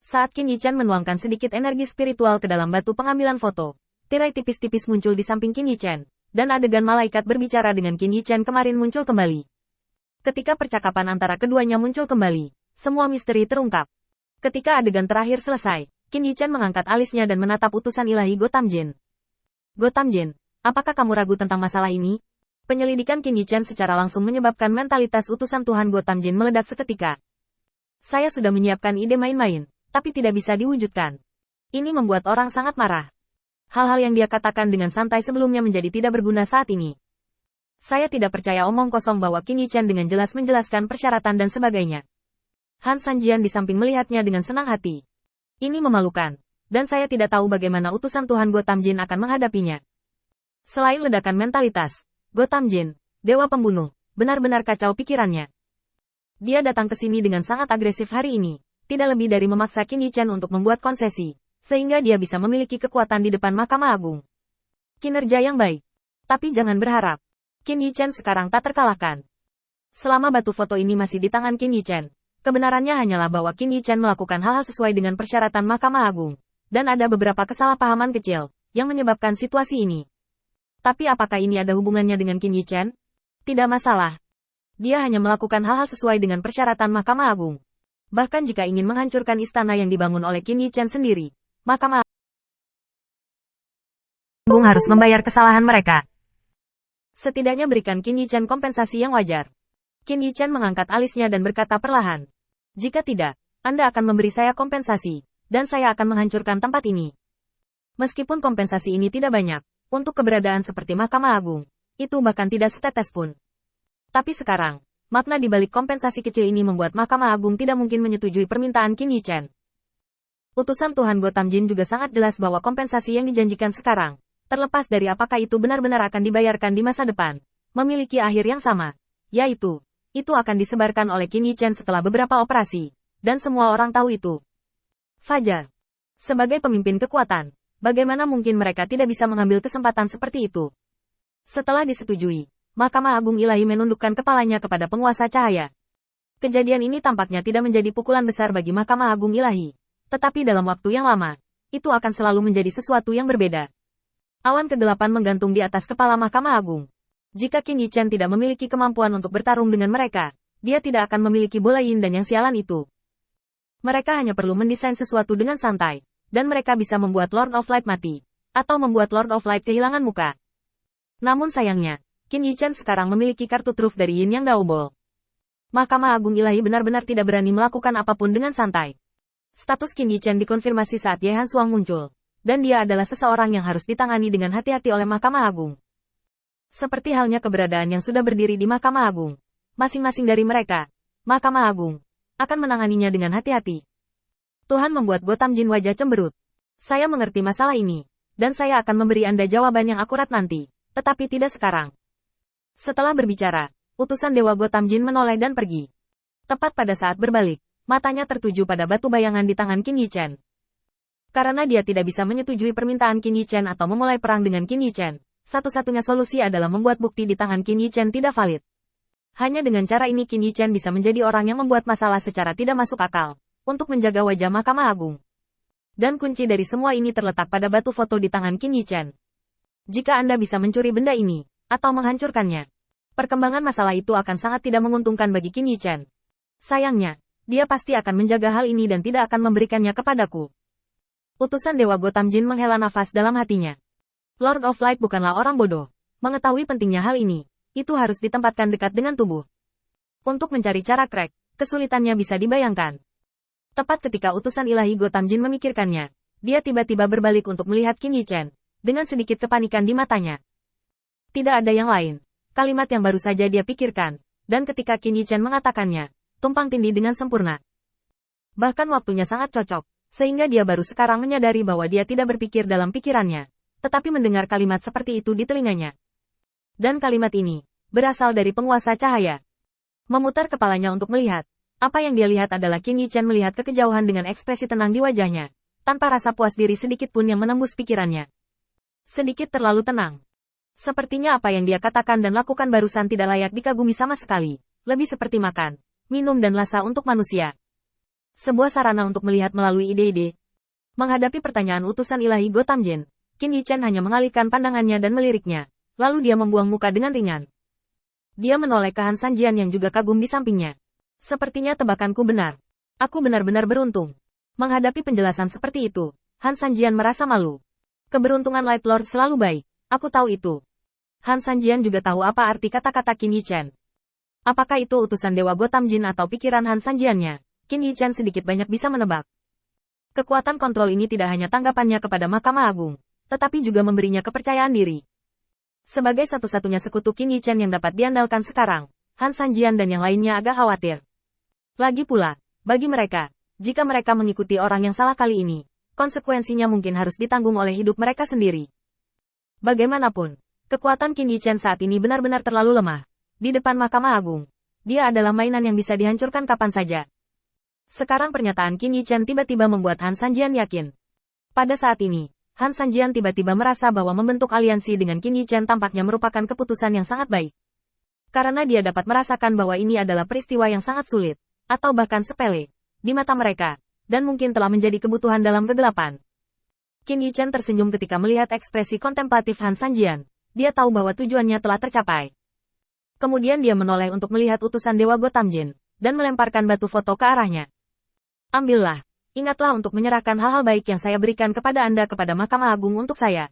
Saat Qin Yichan menuangkan sedikit energi spiritual ke dalam batu pengambilan foto, tirai tipis-tipis muncul di samping Qin Yichan, dan adegan malaikat berbicara dengan Qin Yichan kemarin muncul kembali. Ketika percakapan antara keduanya muncul kembali, semua misteri terungkap. Ketika adegan terakhir selesai, Qin Yichan mengangkat alisnya dan menatap utusan ilahi Gotham Jin. Gotham Jin, apakah kamu ragu tentang masalah ini? Penyelidikan Qin Yichan secara langsung menyebabkan mentalitas utusan Tuhan Gotham Jin meledak seketika. Saya sudah menyiapkan ide main-main, tapi tidak bisa diwujudkan. Ini membuat orang sangat marah. Hal-hal yang dia katakan dengan santai sebelumnya menjadi tidak berguna saat ini. Saya tidak percaya omong kosong bahwa Qin Yichan dengan jelas menjelaskan persyaratan dan sebagainya. Han Sanjian di samping melihatnya dengan senang hati. Ini memalukan, dan saya tidak tahu bagaimana utusan Tuhan Gotham Jin akan menghadapinya. Selain ledakan mentalitas, Gotham Jin, dewa pembunuh, benar-benar kacau pikirannya. Dia datang ke sini dengan sangat agresif hari ini. Tidak lebih dari memaksa Qin Yichan untuk membuat konsesi, sehingga dia bisa memiliki kekuatan di depan Mahkamah Agung. Kinerja yang baik. Tapi jangan berharap. Qin Yichan sekarang tak terkalahkan. Selama batu foto ini masih di tangan Qin Yichan, kebenarannya hanyalah bahwa Qin Yichan melakukan hal-hal sesuai dengan persyaratan Mahkamah Agung, dan ada beberapa kesalahpahaman kecil, yang menyebabkan situasi ini. Tapi apakah ini ada hubungannya dengan Qin Yichan? Tidak masalah. Dia hanya melakukan hal-hal sesuai dengan persyaratan Mahkamah Agung. Bahkan jika ingin menghancurkan istana yang dibangun oleh Qin Yichan sendiri, Mahkamah Agung harus membayar kesalahan mereka. Setidaknya berikan Qin Yichan kompensasi yang wajar. Qin Yichan mengangkat alisnya dan berkata perlahan. Jika tidak, Anda akan memberi saya kompensasi, dan saya akan menghancurkan tempat ini. Meskipun kompensasi ini tidak banyak, untuk keberadaan seperti Mahkamah Agung, itu bahkan tidak setetes pun. Tapi sekarang, makna di balik kompensasi kecil ini membuat Mahkamah Agung tidak mungkin menyetujui permintaan Qin Yichan. Utusan Tuhan Gotham Jin juga sangat jelas bahwa kompensasi yang dijanjikan sekarang, terlepas dari apakah itu benar-benar akan dibayarkan di masa depan, memiliki akhir yang sama, yaitu, itu akan disebarkan oleh Qin Yichan setelah beberapa operasi, dan semua orang tahu itu. Fajar. Sebagai pemimpin kekuatan, bagaimana mungkin mereka tidak bisa mengambil kesempatan seperti itu? Setelah disetujui, Mahkamah Agung Ilahi menundukkan kepalanya kepada penguasa cahaya. Kejadian ini tampaknya tidak menjadi pukulan besar bagi Mahkamah Agung Ilahi. Tetapi dalam waktu yang lama, itu akan selalu menjadi sesuatu yang berbeda. Awan kegelapan menggantung di atas kepala Mahkamah Agung. Jika Qin Yichan tidak memiliki kemampuan untuk bertarung dengan mereka, dia tidak akan memiliki bola yin dan yang sialan itu. Mereka hanya perlu mendesain sesuatu dengan santai, dan mereka bisa membuat Lord of Light mati, atau membuat Lord of Light kehilangan muka. Namun sayangnya, Qin Yichan sekarang memiliki kartu truf dari Yin Yang Double. Mahkamah Agung Ilahi benar-benar tidak berani melakukan apapun dengan santai. Status Qin Yichan dikonfirmasi saat Ye Han Suang muncul, dan dia adalah seseorang yang harus ditangani dengan hati-hati oleh Mahkamah Agung. Seperti halnya keberadaan yang sudah berdiri di Mahkamah Agung, masing-masing dari mereka, Mahkamah Agung, akan menanganinya dengan hati-hati. Tuhan membuat Gotham Jin wajah cemberut. Saya mengerti masalah ini, dan saya akan memberi Anda jawaban yang akurat nanti, tetapi tidak sekarang. Setelah berbicara, utusan Dewa Gotham Jin menoleh dan pergi. Tepat pada saat berbalik, matanya tertuju pada batu bayangan di tangan Qin Yichan. Karena dia tidak bisa menyetujui permintaan Qin Yichan atau memulai perang dengan Qin Yichan, satu-satunya solusi adalah membuat bukti di tangan Qin Yichan tidak valid. Hanya dengan cara ini Qin Yichan bisa menjadi orang yang membuat masalah secara tidak masuk akal, untuk menjaga wajah Mahkamah Agung. Dan kunci dari semua ini terletak pada batu foto di tangan Qin Yichan. Jika Anda bisa mencuri benda ini, atau menghancurkannya, perkembangan masalah itu akan sangat tidak menguntungkan bagi Qin Yichan. Sayangnya, dia pasti akan menjaga hal ini dan tidak akan memberikannya kepadaku. Utusan Dewa Gotham Jin menghela nafas dalam hatinya. Lord of Light bukanlah orang bodoh. Mengetahui pentingnya hal ini, itu harus ditempatkan dekat dengan tubuh. Untuk mencari cara crack, kesulitannya bisa dibayangkan. Tepat ketika utusan ilahi Gotham Jin memikirkannya, dia tiba-tiba berbalik untuk melihat Qin Yichan, dengan sedikit kepanikan di matanya. Tidak ada yang lain. Kalimat yang baru saja dia pikirkan, dan ketika Qin Yichan mengatakannya, tumpang tindih dengan sempurna. Bahkan waktunya sangat cocok, sehingga dia baru sekarang menyadari bahwa dia tidak berpikir dalam pikirannya, tetapi mendengar kalimat seperti itu di telinganya. Dan kalimat ini, berasal dari penguasa cahaya. Memutar kepalanya untuk melihat, apa yang dia lihat adalah Qin Yichan melihat ke kejauhan dengan ekspresi tenang di wajahnya, tanpa rasa puas diri sedikit pun yang menembus pikirannya. Sedikit terlalu tenang. Sepertinya apa yang dia katakan dan lakukan barusan tidak layak dikagumi sama sekali, lebih seperti makan, minum dan lasa untuk manusia. Sebuah sarana untuk melihat melalui ide-ide. Menghadapi pertanyaan utusan ilahi Gotham Jin, Qin Yichen hanya mengalihkan pandangannya dan meliriknya. Lalu dia membuang muka dengan ringan. Dia menoleh ke Han Sanjian yang juga kagum di sampingnya. Sepertinya tebakanku benar. Aku benar-benar beruntung. Menghadapi penjelasan seperti itu, Han Sanjian merasa malu. Keberuntungan Light Lord selalu baik. Aku tahu itu. Han Sanjian juga tahu apa arti kata-kata Qin Yichen. Apakah itu utusan Dewa Gotham Jin atau pikiran Han Sanjiannya? Qin Yichen sedikit banyak bisa menebak. Kekuatan kontrol ini tidak hanya tanggapannya kepada Mahkamah Agung, tetapi juga memberinya kepercayaan diri. Sebagai satu-satunya sekutu Qin Yichen yang dapat diandalkan sekarang, Han Sanjian dan yang lainnya agak khawatir. Lagi pula, bagi mereka, jika mereka mengikuti orang yang salah kali ini, konsekuensinya mungkin harus ditanggung oleh hidup mereka sendiri. Bagaimanapun, kekuatan Qin Yichen saat ini benar-benar terlalu lemah. Di depan Mahkamah Agung, dia adalah mainan yang bisa dihancurkan kapan saja. Sekarang pernyataan Qin Yichen tiba-tiba membuat Han Sanjian yakin. Pada saat ini, Han Sanjian tiba-tiba merasa bahwa membentuk aliansi dengan Qin Yichen tampaknya merupakan keputusan yang sangat baik. Karena dia dapat merasakan bahwa ini adalah peristiwa yang sangat sulit, atau bahkan sepele, di mata mereka, dan mungkin telah menjadi kebutuhan dalam kegelapan. Qin Yichen tersenyum ketika melihat ekspresi kontemplatif Han Sanjian. Dia tahu bahwa tujuannya telah tercapai. Kemudian dia menoleh untuk melihat utusan Dewa Gotham Jin, dan melemparkan batu foto ke arahnya. Ambillah, ingatlah untuk menyerahkan hal-hal baik yang saya berikan kepada Anda kepada Mahkamah Agung untuk saya.